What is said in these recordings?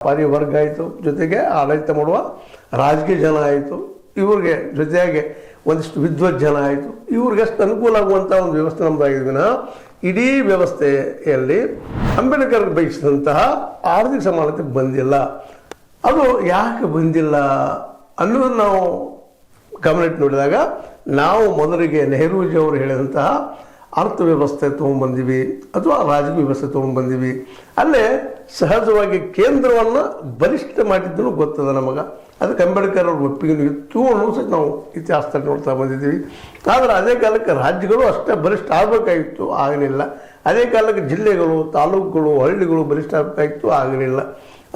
ವ್ಯಾಪಾರಿ ವರ್ಗ ಆಯಿತು, ಜೊತೆಗೆ ಆಡಳಿತ ಮಾಡುವ ರಾಜಕೀಯ ಜನ ಆಯಿತು, ಇವ್ರಿಗೆ ಜೊತೆಯಾಗಿ ಒಂದಿಷ್ಟು ವಿದ್ವತ್ ಜನ ಆಯಿತು, ಇವ್ರಿಗೆ ಅಷ್ಟು ಅನುಕೂಲ ಆಗುವಂಥ ಒಂದು ವ್ಯವಸ್ಥೆ ನಮ್ಮದಾಗಿದ್ವಿನ ಇಡೀ ವ್ಯವಸ್ಥೆಯಲ್ಲಿ ಅಂಬೇಡ್ಕರ್ ಬಯಸಿದಂತಹ ಆರ್ಥಿಕ ಸಮಾನತೆ ಬಂದಿಲ್ಲ. ಅದು ಯಾಕೆ ಬಂದಿಲ್ಲ ಅನ್ನೋದನ್ನು ನಾವು ಗಮನಿಟ್ಟು ನೋಡಿದಾಗ ನಾವು ಮೊದಲಿಗೆ ನೆಹರೂಜಿ ಅವರು ಹೇಳಿದಂತಹ ಅರ್ಥವ್ಯವಸ್ಥೆ ತೊಗೊಂಡ್ಬಂದಿವಿ ಅಥವಾ ರಾಜಕೀಯ ವ್ಯವಸ್ಥೆ ತೊಗೊಂಡ್ಬಂದಿವಿ. ಅಲ್ಲೇ ಸಹಜವಾಗಿ ಕೇಂದ್ರವನ್ನು ಬಲಿಷ್ಠ ಮಾಡಿದ್ದೂ ಗೊತ್ತದ ನಮಗೆ. ಅದಕ್ಕೆ ಅಂಬೇಡ್ಕರ್ ಅವ್ರ ಒಪ್ಪಿಗೆ ಇತ್ತು ಅನ್ನೋ ಸಹ ನಾವು ಇತಿಹಾಸದಲ್ಲಿ ನೋಡ್ತಾ ಬಂದಿದ್ದೀವಿ. ಆದರೆ ಅದೇ ಕಾಲಕ್ಕೆ ರಾಜ್ಯಗಳು ಅಷ್ಟೇ ಬಲಿಷ್ಠ ಆಗಬೇಕಾಗಿತ್ತು, ಆಗಲಿಲ್ಲ. ಅದೇ ಕಾಲಕ್ಕೆ ಜಿಲ್ಲೆಗಳು, ತಾಲೂಕುಗಳು, ಹಳ್ಳಿಗಳು ಬಲಿಷ್ಠ ಆಗಬೇಕಾಗಿತ್ತು, ಆಗಲಿಲ್ಲ.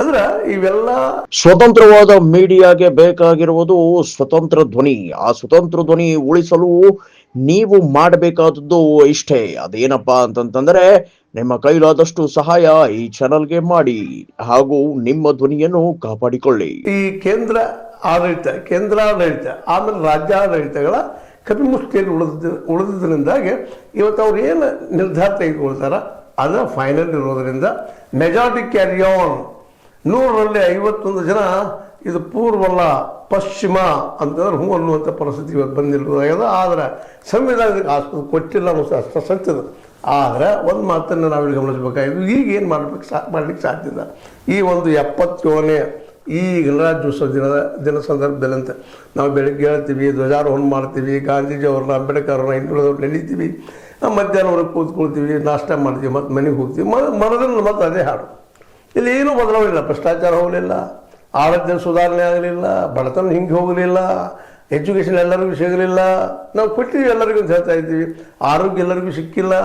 ಅಂದ್ರೆ ಇವೆಲ್ಲ ಸ್ವತಂತ್ರವಾದ ಮೀಡಿಯಾಗೆ ಬೇಕಾಗಿರುವುದು ಸ್ವತಂತ್ರ ಧ್ವನಿ. ಆ ಸ್ವತಂತ್ರ ಧ್ವನಿ ಉಳಿಸಲು ನೀವು ಮಾಡಬೇಕಾದದ್ದು ಇಷ್ಟೇ. ಅದೇನಪ್ಪಾ ಅಂತಂತಂದ್ರೆ ನಿಮ್ಮ ಕೈಲಾದಷ್ಟು ಸಹಾಯ ಈ ಚಾನಲ್ಗೆ ಮಾಡಿ ಹಾಗೂ ನಿಮ್ಮ ಧ್ವನಿಯನ್ನು ಕಾಪಾಡಿಕೊಳ್ಳಿ. ಈ ಕೇಂದ್ರಾಡಳಿತ ಆಮೇಲೆ ರಾಜ್ಯಾಡಳಿತಗಳ ಕಪಿಮುಷ್ಟಿಯಲ್ಲಿ ಉಳಿದಿದ್ದರಿಂದಾಗಿ ಇವತ್ತು ಅವ್ರು ಏನು ನಿರ್ಧಾರ ತೆಗೆದುಕೊಳ್ತಾರ ಅದು ಫೈನಲ್ ಇರೋದರಿಂದ ಮೆಜಾರಿಟಿ ಕ್ಯಾರಿ ಆನ್. 100ರಲ್ಲಿ 51 ಜನ ಇದು ಪೂರ್ವಲ್ಲ ಪಶ್ಚಿಮ ಅಂತಂದ್ರೆ ಹೂ ಅನ್ನುವಂಥ ಪರಿಸ್ಥಿತಿ ಇವತ್ತು ಬಂದಿರೋದಾಗ್ಯದ. ಆದರೆ ಸಂವಿಧಾನಕ್ಕೆ ಆಸ್ಪತ್ರೆ ಕೊಟ್ಟಿಲ್ಲ ಅನ್ನೋ ಅಷ್ಟ ಸತ್ಯದ. ಆದರೆ ಒಂದು ಮಾತನ್ನು ನಾವಿಲ್ಲಿ ಗಮನಿಸಬೇಕಾಗಿದ್ದು, ಈಗ ಏನು ಮಾಡಲಿಕ್ಕೆ ಸಾಧ್ಯ ಇಲ್ಲ. ಈ ಒಂದು 77ನೇ ಈ ಗಣರಾಜ್ಯೋತ್ಸವ ದಿನ ಸಂದರ್ಭದಲ್ಲಿ ಅಂತ ನಾವು ಬೆಳಗ್ಗೆ ಹೇಳ್ತೀವಿ, ಧ್ವಜಾರೋಹಣ ಮಾಡ್ತೀವಿ, ಗಾಂಧೀಜಿ ಅವ್ರನ್ನ, ಅಂಬೇಡ್ಕರ್ ಅವ್ರನ್ನ, ಇನ್ನುಳಿದವ್ರು ನೆನೀತೀವಿ, ಮಧ್ಯಾಹ್ನವರೆಗೆ ಕೂತ್ಕೊಳ್ತೀವಿ, ನಾಷ್ಟ ಮಾಡ್ತೀವಿ, ಮತ್ತು ಮನೆಗೆ ಹೋಗ್ತೀವಿ. ಮರದಿನ ಮತ್ತು ಅದೇ ಹಾಡು. ಇಲ್ಲಿ ಏನೂ ಬದಲಾವಣೆ, ಭ್ರಷ್ಟಾಚಾರ ಹೋಗಲಿಲ್ಲ, ಆರೋಗ್ಯ ಸುಧಾರಣೆ ಆಗಲಿಲ್ಲ, ಬಡತನ ಹಿಂಗೆ ಹೋಗಲಿಲ್ಲ, ಎಜುಕೇಷನ್ ಎಲ್ಲರಿಗೂ ಸಿಗಲಿಲ್ಲ. ನಾವು ಕೊಟ್ಟಿದ್ದೀವಿ ಎಲ್ಲರಿಗೂ ಅಂತ ಹೇಳ್ತಾ ಇದ್ದೀವಿ. ಆರೋಗ್ಯ ಎಲ್ಲರಿಗೂ ಸಿಕ್ಕಿಲ್ಲ,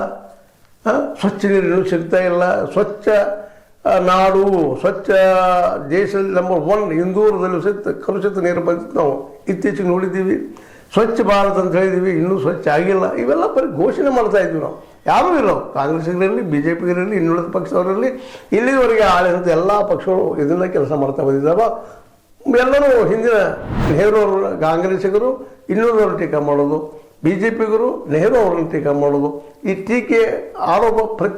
ಸ್ವಚ್ಛ ನೀರು ಸಿಗ್ತಾ ಇಲ್ಲ. ಸ್ವಚ್ಛ ನಾಡು, ಸ್ವಚ್ಛ ದೇಶದಲ್ಲಿ ನಂಬರ್ 1 ಇಂದೂರದಲ್ಲಿ ಸಹಿತ ಕಲುಷಿತ ನೀರು ಬಂದಿತ್ತು ನಾವು ಇತ್ತೀಚೆಗೆ ನೋಡಿದ್ದೀವಿ. ಸ್ವಚ್ಛ ಭಾರತ ಅಂತ ಹೇಳಿದ್ದೀವಿ, ಇನ್ನೂ ಸ್ವಚ್ಛ ಆಗಿಲ್ಲ. ಇವೆಲ್ಲ ಬರೀ ಘೋಷಣೆ ಮಾಡ್ತಾ ಇದ್ವಿ ನಾವು. ಯಾರೂ ಇಲ್ಲ, ಕಾಂಗ್ರೆಸ್ಗಿರಲಿ, ಬಿ ಜೆ ಪಿಗಿರಲಿ, ಇನ್ನುಳಿದ ಪಕ್ಷದವರಲ್ಲಿ, ಇಲ್ಲಿವರೆಗೆ ಆಳಿದಂಥ ಎಲ್ಲ ಪಕ್ಷಗಳು ಇದನ್ನ ಕೆಲಸ ಮಾಡ್ತಾ ಬಂದಿದ್ದಾವೆ. ಎಲ್ಲರೂ ಹಿಂದಿನ ನೆಹರು ಅವರ ಕಾಂಗ್ರೆಸ್ಸಿಗರು ಇನ್ನೂರವರು ಟೀಕಾ ಮಾಡೋದು, ಬಿ ಜೆ ಪಿಗರು ನೆಹರು ಅವರನ್ನು ಟೀಕಾ ಮಾಡೋದು, ಈ ಟೀಕೆ ಆರೋಪ